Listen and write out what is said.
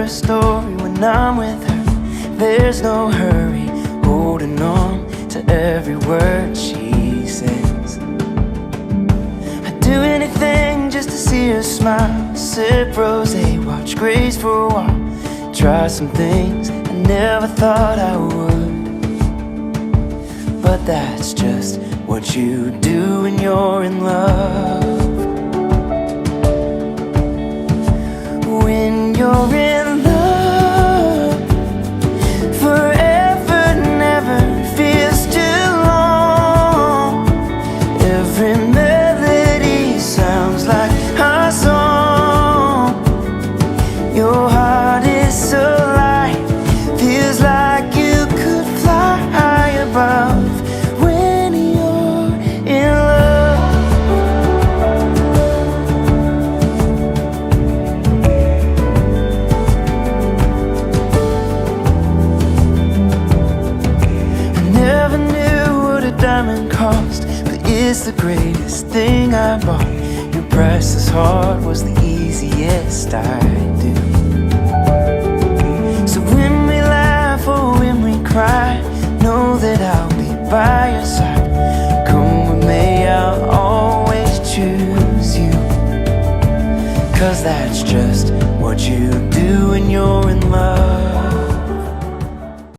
her story when I'm with her. There's no hurry, holding on to every word she says. I'd do anything just to see her smile, sip rosé, watch Grace for a while, try some things I never thought I would. But that's just what you do when you're in love. When you're in love, forever never feels too long. Every melody sounds like our song. Your heart is so light, feels like you could fly above. When you're in love, I never knew what a diamond cost, but it's the greatest thing I bought. Your priceless heart was the easiest I do. So when we laugh or when we cry, know that I'll be by your side. Come with me, I'll always choose you. 'Cause that's just what you do when you're in love.